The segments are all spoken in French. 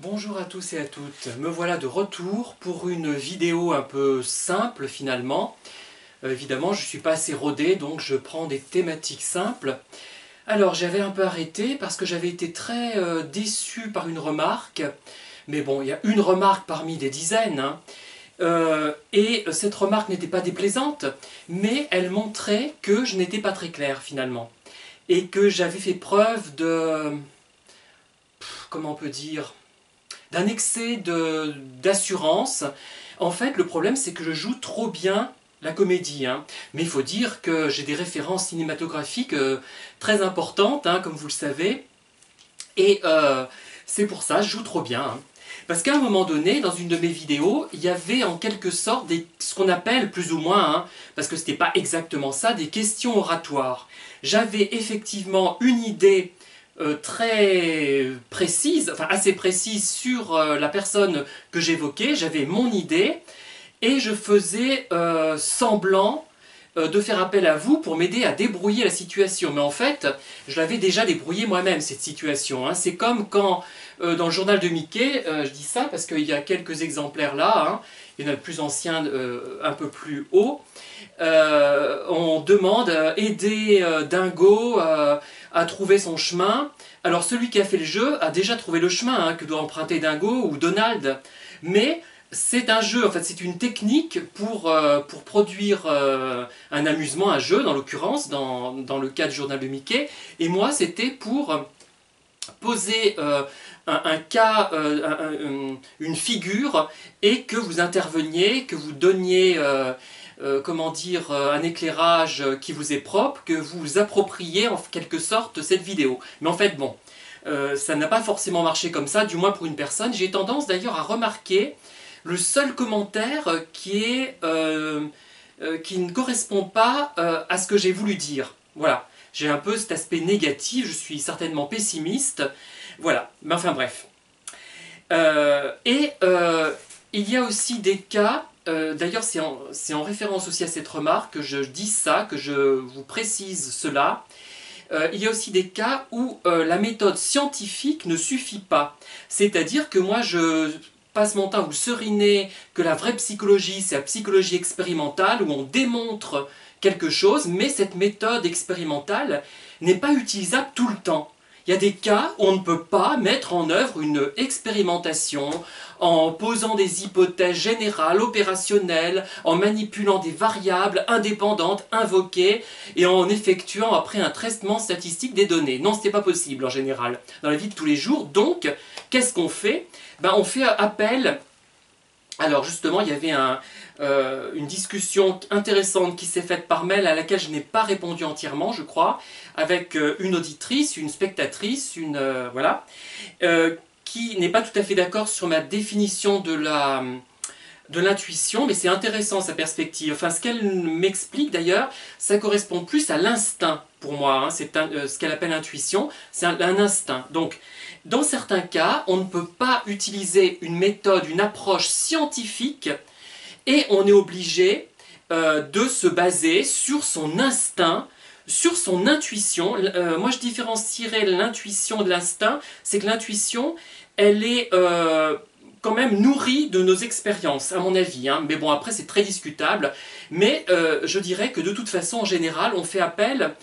Bonjour à tous et à toutes, me voilà de retour pour une vidéo un peu simple finalement. Évidemment je ne suis pas assez rodé donc je prends des thématiques simples. Alors j'avais un peu arrêté parce que j'avais été très déçu par une remarque. Mais bon, il y a une remarque parmi des dizaines. Et cette remarque n'était pas déplaisante, mais elle montrait que je n'étais pas très clair finalement. Et que j'avais fait preuve de... comment on peut dire, d'un excès d'assurance. En fait, le problème, c'est que je joue trop bien la comédie. Mais il faut dire que j'ai des références cinématographiques très importantes, comme vous le savez. Et c'est pour ça, je joue trop bien. Parce qu'à un moment donné, dans une de mes vidéos, il y avait en quelque sorte ce qu'on appelle plus ou moins, parce que ce n'était pas exactement ça, des questions oratoires. J'avais effectivement une idée très précise, enfin assez précise sur la personne que j'évoquais, j'avais mon idée, et je faisais semblant de faire appel à vous pour m'aider à débrouiller la situation. Mais en fait, je l'avais déjà débrouillée moi-même, cette situation. C'est comme quand, dans le journal de Mickey, je dis ça parce qu'il y a quelques exemplaires là, il y en a le plus ancien un peu plus haut, on demande aider Dingo à trouver son chemin. Alors celui qui a fait le jeu a déjà trouvé le chemin que doit emprunter Dingo ou Donald, mais c'est un jeu, en fait c'est une technique pour produire un amusement, un jeu dans l'occurrence, dans le cas du journal de Mickey, et moi c'était pour poser un cas, une figure, et que vous interveniez, que vous donniez comment dire, un éclairage qui vous est propre, que vous vous appropriez en quelque sorte cette vidéo. Mais en fait, bon, ça n'a pas forcément marché comme ça, du moins pour une personne. J'ai tendance d'ailleurs à remarquer le seul commentaire qui ne correspond pas à ce que j'ai voulu dire. Voilà, j'ai un peu cet aspect négatif, je suis certainement pessimiste. Voilà, mais enfin bref. Il y a aussi des cas, d'ailleurs c'est en référence aussi à cette remarque que je dis ça, que je vous précise cela. Il y a aussi des cas où la méthode scientifique ne suffit pas. C'est-à-dire que moi je passe mon temps à vous seriner que la vraie psychologie c'est la psychologie expérimentale où on démontre quelque chose, mais cette méthode expérimentale n'est pas utilisable tout le temps. Il y a des cas où on ne peut pas mettre en œuvre une expérimentation en posant des hypothèses générales, opérationnelles, en manipulant des variables indépendantes, invoquées, et en effectuant après un traitement statistique des données. Non, ce n'est pas possible en général, dans la vie de tous les jours. Donc, qu'est-ce qu'on fait? On fait appel... Alors justement, il y avait une discussion intéressante qui s'est faite par mail à laquelle je n'ai pas répondu entièrement, je crois, avec une auditrice, une spectatrice, voilà, qui n'est pas tout à fait d'accord sur ma définition de l'intuition, mais c'est intéressant sa perspective. Enfin, ce qu'elle m'explique d'ailleurs, ça correspond plus à l'instinct pour moi. C'est ce qu'elle appelle intuition, c'est un instinct. Donc, dans certains cas, on ne peut pas utiliser une méthode, une approche scientifique, et on est obligé de se baser sur son instinct, sur son intuition. Moi, je différencierais l'intuition de l'instinct. C'est que l'intuition, elle est quand même nourrie de nos expériences, à mon avis. Mais bon, après, c'est très discutable. Mais je dirais que de toute façon, en général, on fait appel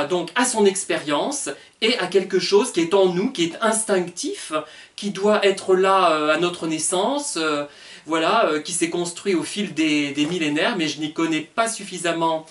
donc à son expérience et à quelque chose qui est en nous, qui est instinctif, qui doit être là à notre naissance, voilà, qui s'est construit au fil des millénaires, mais je n'y connais pas suffisamment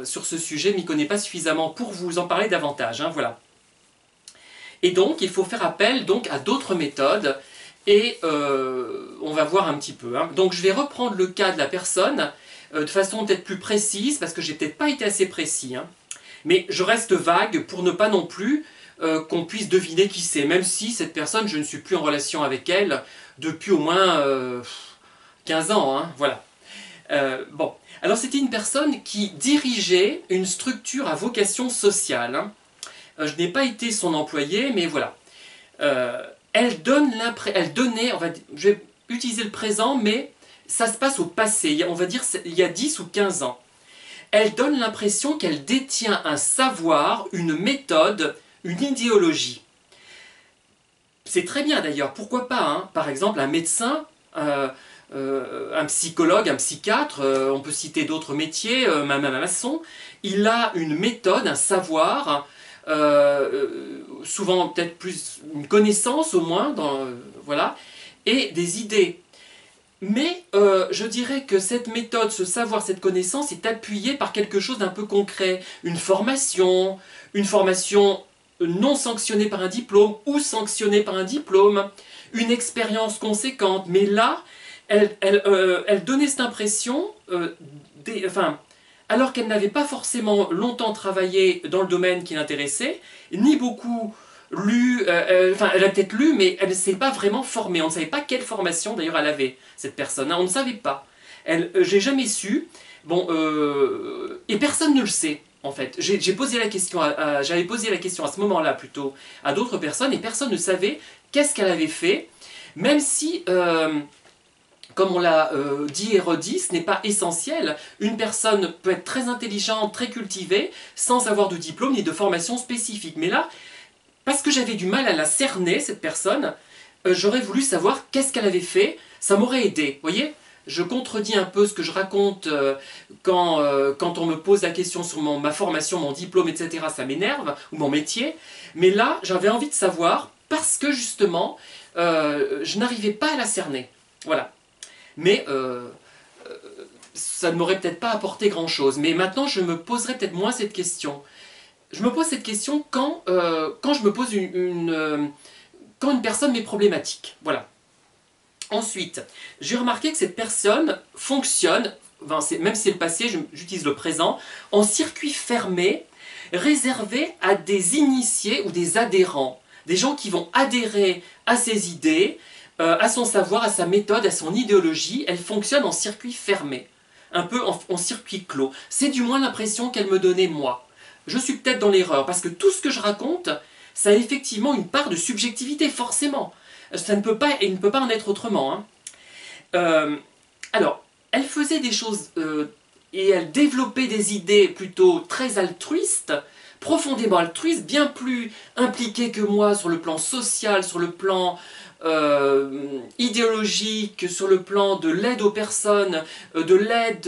sur ce sujet, je m'y connais pas suffisamment pour vous en parler davantage, voilà. Et donc, il faut faire appel donc à d'autres méthodes, et on va voir un petit peu. Donc, je vais reprendre le cas de la personne, de façon peut-être plus précise, parce que j'ai peut-être pas été assez précis. Mais je reste vague pour ne pas non plus qu'on puisse deviner qui c'est, même si cette personne, je ne suis plus en relation avec elle depuis au moins 15 ans. Voilà. Bon, alors c'était une personne qui dirigeait une structure à vocation sociale. Je n'ai pas été son employé, mais voilà. Elle donnait, je vais utiliser le présent, mais ça se passe au passé, on va dire il y a 10 ou 15 ans. Elle donne l'impression qu'elle détient un savoir, une méthode, une idéologie. c'est très bien d'ailleurs, pourquoi pas, hein. Par exemple, un médecin, un psychologue, un psychiatre, on peut citer d'autres métiers, même un maçon, il a une méthode, un savoir, souvent peut-être plus une connaissance au moins, voilà, et des idées. Mais je dirais que cette méthode, ce savoir, cette connaissance est appuyée par quelque chose d'un peu concret, une formation non sanctionnée par un diplôme ou sanctionnée par un diplôme, une expérience conséquente. Mais là, elle donnait cette impression, enfin, alors qu'elle n'avait pas forcément longtemps travaillé dans le domaine qui l'intéressait, ni beaucoup lu, enfin elle a peut-être lu, mais elle ne s'est pas vraiment formée. On ne savait pas quelle formation d'ailleurs elle avait, cette personne, hein, on ne savait pas. J'ai jamais su, bon, et personne ne le sait. En fait, j'ai posé la question, j'avais posé la question à ce moment-là plutôt à d'autres personnes et personne ne savait qu'est-ce qu'elle avait fait, même si comme on l'a dit et redit, ce n'est pas essentiel. Une personne peut être très intelligente, très cultivée, sans avoir de diplôme ni de formation spécifique. Mais là, parce que j'avais du mal à la cerner, cette personne, j'aurais voulu savoir qu'est-ce qu'elle avait fait. Ça m'aurait aidé, vous voyez. Je contredis un peu ce que je raconte quand on me pose la question sur ma formation, mon diplôme, etc. Ça m'énerve, ou mon métier. Mais là, j'avais envie de savoir, parce que justement, je n'arrivais pas à la cerner. Voilà. Mais ça ne m'aurait peut-être pas apporté grand-chose. Mais maintenant, je me poserai peut-être moins cette question. Je me pose cette question quand je me pose quand une personne m'est problématique. Voilà. Ensuite, j'ai remarqué que cette personne fonctionne, enfin, même si c'est le passé, j'utilise le présent, en circuit fermé, réservé à des initiés ou des adhérents. Des gens qui vont adhérer à ses idées, à son savoir, à sa méthode, à son idéologie. Elle fonctionne en circuit fermé, un peu en circuit clos. C'est du moins l'impression qu'elle me donnait moi. Je suis peut-être dans l'erreur, parce que tout ce que je raconte, ça a effectivement une part de subjectivité, forcément. Ça ne peut pas, et il ne peut pas en être autrement. Hein. Alors, elle faisait des choses, et elle développait des idées plutôt très altruistes, profondément altruistes, bien plus impliquées que moi sur le plan social, sur le plan idéologique, sur le plan de l'aide aux personnes, de l'aide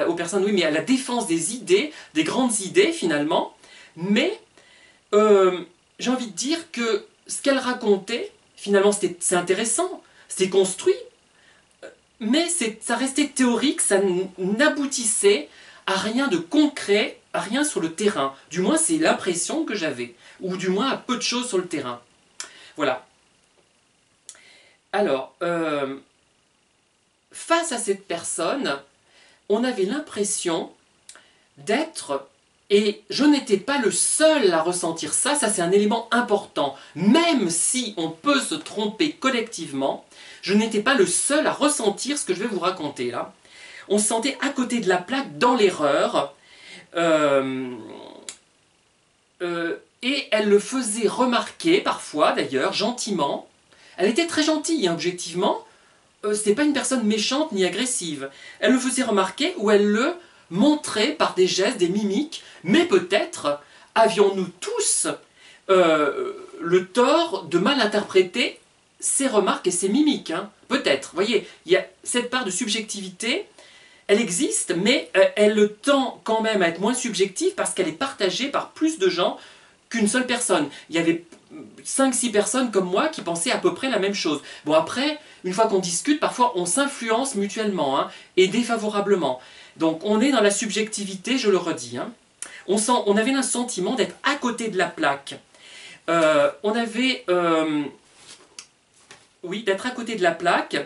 aux personnes, oui, mais à la défense des idées, des grandes idées finalement. Mais j'ai envie de dire que ce qu'elle racontait, finalement c'est intéressant, c'est construit, mais ça restait théorique, ça n'aboutissait à rien de concret, à rien sur le terrain. Du moins c'est l'impression que j'avais, ou du moins à peu de choses sur le terrain. Voilà. Alors, face à cette personne, on avait l'impression d'être, et je n'étais pas le seul à ressentir ça, ça c'est un élément important, même si on peut se tromper collectivement, je n'étais pas le seul à ressentir ce que je vais vous raconter là. On se sentait à côté de la plaque, dans l'erreur, et elle le faisait remarquer parfois d'ailleurs, gentiment. Elle était très gentille, hein, objectivement. C'était pas une personne méchante ni agressive. Elle le faisait remarquer ou elle le montrait par des gestes, des mimiques. Mais peut-être avions-nous tous le tort de mal interpréter ces remarques et ces mimiques. Hein. Peut-être. Vous voyez, il y a cette part de subjectivité. Elle existe, mais elle tend quand même à être moins subjective parce qu'elle est partagée par plus de gens qu'une seule personne. Il y avait 5-6 personnes comme moi qui pensaient à peu près la même chose. Bon après, une fois qu'on discute, parfois on s'influence mutuellement, hein, et défavorablement. Donc on est dans la subjectivité, je le redis. Hein. On avait un sentiment d'être à côté de la plaque. On avait... oui, d'être à côté de la plaque.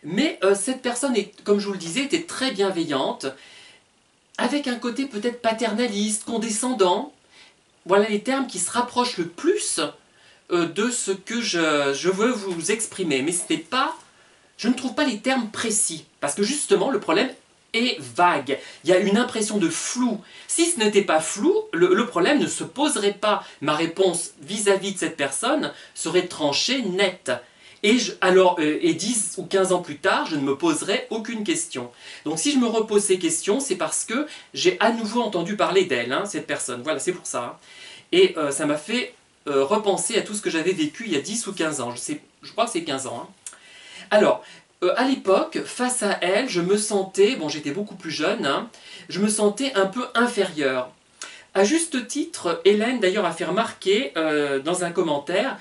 Mais cette personne, comme je vous le disais, était très bienveillante, avec un côté peut-être paternaliste, condescendant. Voilà les termes qui se rapprochent le plus de ce que je veux vous exprimer. Mais c'était pas, je ne trouve pas les termes précis. Parce que justement, le problème est vague. Il y a une impression de flou. Si ce n'était pas flou, le problème ne se poserait pas. Ma réponse vis-à-vis de cette personne serait tranchée, nette. Et 10 ou 15 ans plus tard, je ne me poserai aucune question. Donc si je me repose ces questions, c'est parce que j'ai à nouveau entendu parler d'elle, hein, cette personne. Voilà, c'est pour ça. Hein. Et ça m'a fait repenser à tout ce que j'avais vécu il y a 10 ou 15 ans. Je crois que c'est 15 ans. Hein. Alors, à l'époque, face à elle, je me sentais, bon j'étais beaucoup plus jeune, hein, je me sentais un peu inférieure. À juste titre, Hélène d'ailleurs a fait remarquer dans un commentaire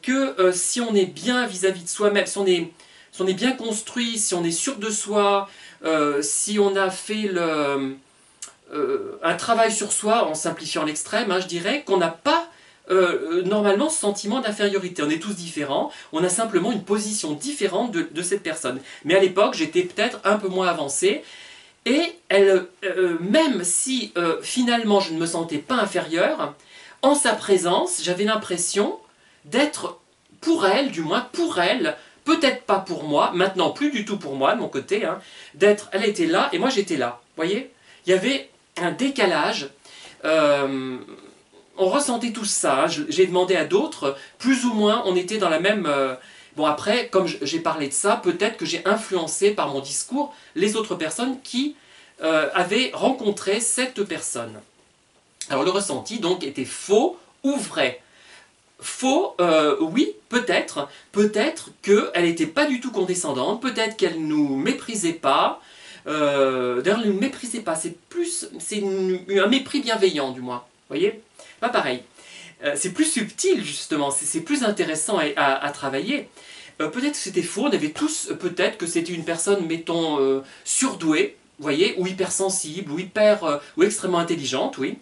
que si on est bien vis-à-vis de soi-même, si on est bien construit, si on est sûr de soi, si on a fait un travail sur soi, en simplifiant l'extrême, hein, je dirais qu'on n'a pas normalement ce sentiment d'infériorité. On est tous différents, on a simplement une position différente de cette personne. Mais à l'époque, j'étais peut-être un peu moins avancé, et même si finalement je ne me sentais pas inférieure, en sa présence, j'avais l'impression d'être, pour elle, du moins pour elle, peut-être pas pour moi, maintenant plus du tout pour moi, de mon côté, hein, elle était là et moi j'étais là. Vous voyez? Il y avait un décalage. On ressentait tous ça. Hein. J'ai demandé à d'autres, plus ou moins, on était dans la même... Bon après, comme j'ai parlé de ça, peut-être que j'ai influencé par mon discours les autres personnes qui avaient rencontré cette personne. Alors le ressenti donc était faux ou vrai. Faux, oui, peut-être. Peut-être qu'elle n'était pas du tout condescendante, peut-être qu'elle ne nous méprisait pas. D'ailleurs, elle ne nous méprisait pas, c'est un mépris bienveillant du moins. Vous voyez? Pas pareil. C'est plus subtil justement, c'est plus intéressant à travailler. Peut-être que c'était faux, on avait tous, peut-être que c'était une personne, mettons, surdouée, vous voyez, ou hypersensible, ou extrêmement intelligente, oui,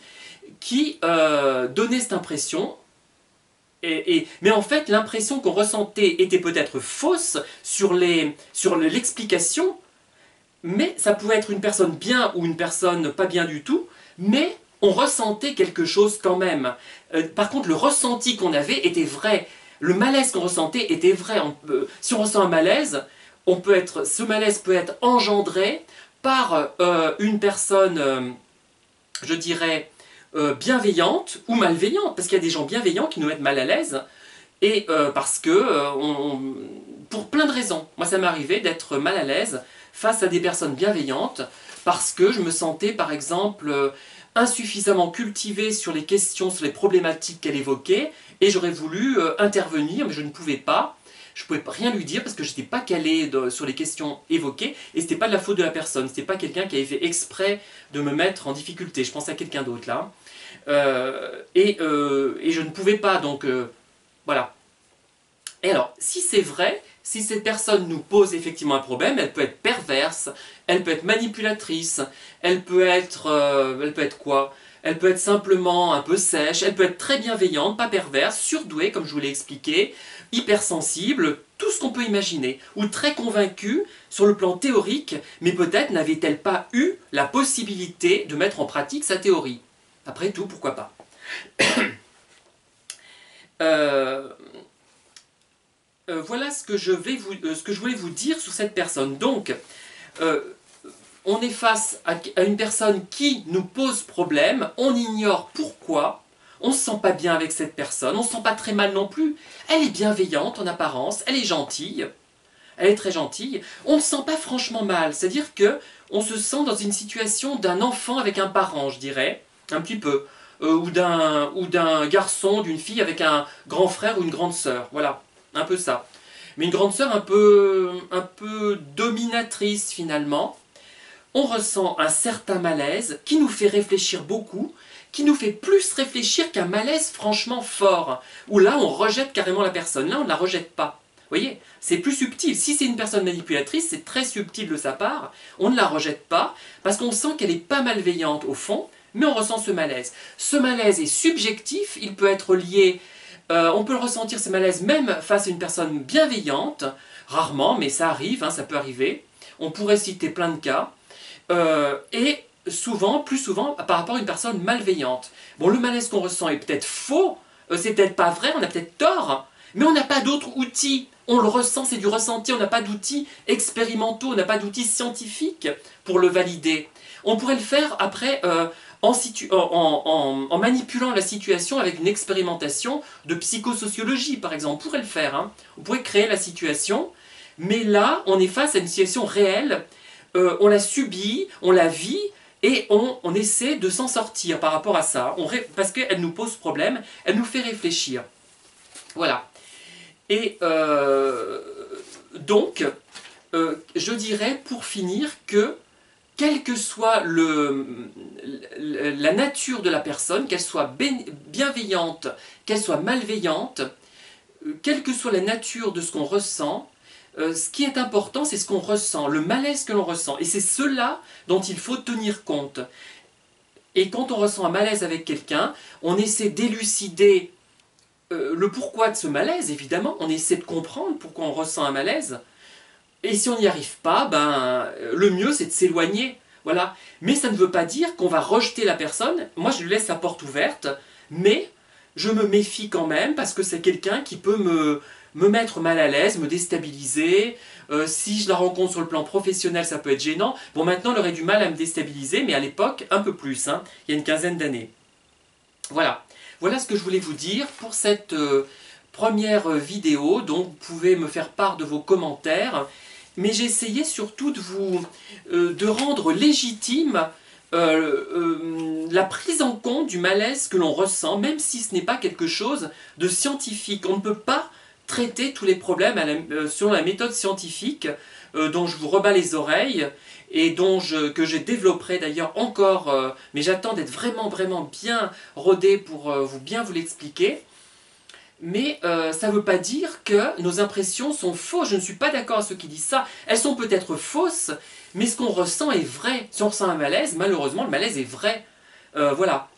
qui donnait cette impression. Mais en fait, l'impression qu'on ressentait était peut-être fausse sur l'explication, mais ça pouvait être une personne bien ou une personne pas bien du tout, mais on ressentait quelque chose quand même. Par contre, le ressenti qu'on avait était vrai. Le malaise qu'on ressentait était vrai. Si on ressent un malaise, ce malaise peut être engendré par une personne, je dirais, bienveillante ou malveillante, parce qu'il y a des gens bienveillants qui nous mettent mal à l'aise, et parce que, pour plein de raisons. Moi, ça m'est arrivé d'être mal à l'aise face à des personnes bienveillantes, parce que je me sentais, par exemple, insuffisamment cultivée sur les questions, sur les problématiques qu'elle évoquait, et j'aurais voulu intervenir, mais je ne pouvais pas. Je ne pouvais rien lui dire parce que je n'étais pas calé sur les questions évoquées, et ce n'était pas de la faute de la personne, ce n'était pas quelqu'un qui avait fait exprès de me mettre en difficulté. Je pense à quelqu'un d'autre là. Et je ne pouvais pas, donc voilà. Et alors, si c'est vrai, si cette personne nous pose effectivement un problème, elle peut être perverse, elle peut être manipulatrice, elle peut être quoi? Elle peut être simplement un peu sèche, elle peut être très bienveillante, pas perverse, surdouée, comme je vous l'ai expliqué, hypersensible, tout ce qu'on peut imaginer, ou très convaincue sur le plan théorique, mais peut-être n'avait-elle pas eu la possibilité de mettre en pratique sa théorie. Après tout, pourquoi pas. Voilà ce que je voulais vous dire sur cette personne. Donc, on est face à une personne qui nous pose problème, on ignore pourquoi, on ne se sent pas bien avec cette personne, on ne se sent pas très mal non plus, elle est bienveillante en apparence, elle est gentille, elle est très gentille, on ne se sent pas franchement mal, c'est-à-dire que on se sent dans une situation d'un enfant avec un parent, je dirais, un petit peu, ou d'un garçon, d'une fille avec un grand frère ou une grande sœur, voilà, un peu ça. Mais une grande sœur un peu dominatrice finalement. On ressent un certain malaise qui nous fait réfléchir beaucoup, qui nous fait plus réfléchir qu'un malaise franchement fort, où là on rejette carrément la personne, là on ne la rejette pas. Vous voyez, c'est plus subtil. Si c'est une personne manipulatrice, c'est très subtil de sa part, on ne la rejette pas, parce qu'on sent qu'elle n'est pas malveillante au fond, mais on ressent ce malaise. Ce malaise est subjectif, il peut être lié, on peut le ressentir ce malaise même face à une personne bienveillante, rarement, mais ça arrive, hein, ça peut arriver. On pourrait citer plein de cas. Et souvent, plus souvent, par rapport à une personne malveillante. Bon, le malaise qu'on ressent est peut-être faux, c'est peut-être pas vrai, on a peut-être tort, mais on n'a pas d'autres outils. On le ressent, c'est du ressenti, on n'a pas d'outils expérimentaux, on n'a pas d'outils scientifiques pour le valider. On pourrait le faire après en manipulant la situation avec une expérimentation de psychosociologie, par exemple. On pourrait le faire, hein. On pourrait créer la situation, mais là, on est face à une situation réelle. On la subit, on la vit, Et on essaie de s'en sortir par rapport à ça, parce qu'elle nous pose problème, elle nous fait réfléchir. Voilà. Et donc, je dirais pour finir que, quelle que soit la nature de la personne, qu'elle soit bienveillante, qu'elle soit malveillante, quelle que soit la nature de ce qu'on ressent, ce qui est important, c'est ce qu'on ressent, le malaise que l'on ressent. Et c'est cela dont il faut tenir compte. Et quand on ressent un malaise avec quelqu'un, on essaie d'élucider le pourquoi de ce malaise, évidemment. On essaie de comprendre pourquoi on ressent un malaise. Et si on n'y arrive pas, ben, le mieux c'est de s'éloigner. Voilà. Mais ça ne veut pas dire qu'on va rejeter la personne. Moi, je lui laisse la porte ouverte, mais je me méfie quand même parce que c'est quelqu'un qui peut me mettre mal à l'aise, me déstabiliser. Si je la rencontre sur le plan professionnel, ça peut être gênant. Bon, maintenant, elle aurait du mal à me déstabiliser, mais à l'époque, un peu plus, hein, il y a une quinzaine d'années. Voilà. Voilà ce que je voulais vous dire pour cette première vidéo. Donc, vous pouvez me faire part de vos commentaires. Mais j'ai essayé surtout de rendre légitime la prise en compte du malaise que l'on ressent, même si ce n'est pas quelque chose de scientifique. On ne peut pas traiter tous les problèmes selon la méthode scientifique dont je vous rebats les oreilles et que je développerai d'ailleurs encore, mais j'attends d'être vraiment bien rodé pour bien vous l'expliquer. Mais ça ne veut pas dire que nos impressions sont fausses. Je ne suis pas d'accord avec ceux qui disent ça. Elles sont peut-être fausses, mais ce qu'on ressent est vrai. Si on ressent un malaise, malheureusement, le malaise est vrai. Voilà.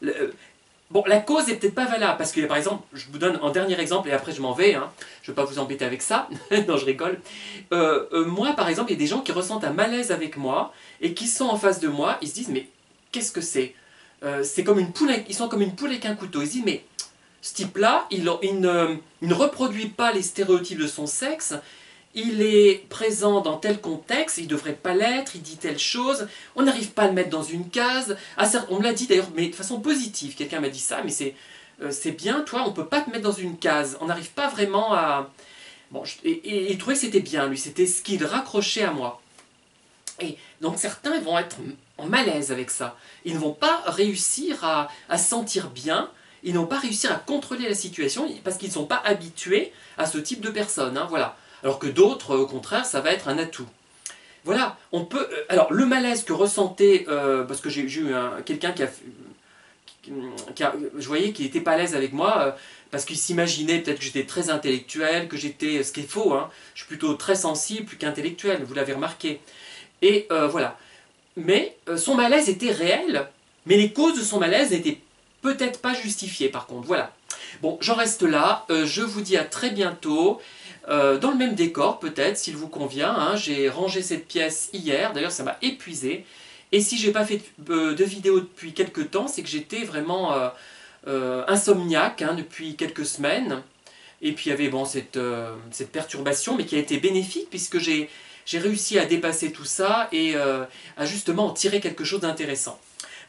Bon, la cause n'est peut-être pas valable, parce que, par exemple, je vous donne un dernier exemple, et après je m'en vais, hein. Je ne vais pas vous embêter avec ça. Non, je rigole. Moi, par exemple, il y a des gens qui ressentent un malaise avec moi, et qui sont en face de moi, ils se disent, mais qu'est-ce que c'est? C'est comme une poule, ils sont comme une poule avec un couteau. Ils se disent, mais ce type-là, il ne reproduit pas les stéréotypes de son sexe, il est présent dans tel contexte, il ne devrait pas l'être, il dit telle chose, on n'arrive pas à le mettre dans une case. On me l'a dit d'ailleurs, mais de façon positive, quelqu'un m'a dit ça, mais c'est bien, toi, on ne peut pas te mettre dans une case, on n'arrive pas vraiment à... Bon, et il trouvait que c'était bien, lui, c'était ce qu'il raccrochait à moi. Et donc certains vont être en malaise avec ça, ils ne vont pas réussir à se sentir bien. Ils n'ont pas réussi à contrôler la situation parce qu'ils ne sont pas habitués à ce type de personnes. Hein, voilà. Alors que d'autres, au contraire, ça va être un atout. Voilà, on peut... alors, le malaise que ressentait... parce que j'ai eu quelqu'un je voyais qu'il n'était pas à l'aise avec moi, parce qu'il s'imaginait peut-être que j'étais très intellectuel, que j'étais... Ce qui est faux, hein. Je suis plutôt très sensible, plus qu'intellectuel, vous l'avez remarqué. Et voilà. Mais son malaise était réel, mais les causes de son malaise n'étaient peut-être pas justifiées, par contre. Voilà. Bon, j'en reste là. Je vous dis à très bientôt. Dans le même décor, peut-être, s'il vous convient. Hein. J'ai rangé cette pièce hier. D'ailleurs, ça m'a épuisé. Et si j'ai pas fait de vidéo depuis quelques temps, c'est que j'étais vraiment insomniaque hein, depuis quelques semaines. Et puis il y avait bon, cette perturbation, mais qui a été bénéfique, puisque j'ai réussi à dépasser tout ça et à justement en tirer quelque chose d'intéressant.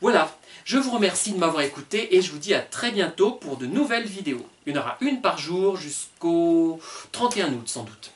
Voilà, je vous remercie de m'avoir écouté et je vous dis à très bientôt pour de nouvelles vidéos. Il y en aura une par jour jusqu'au 31 août sans doute.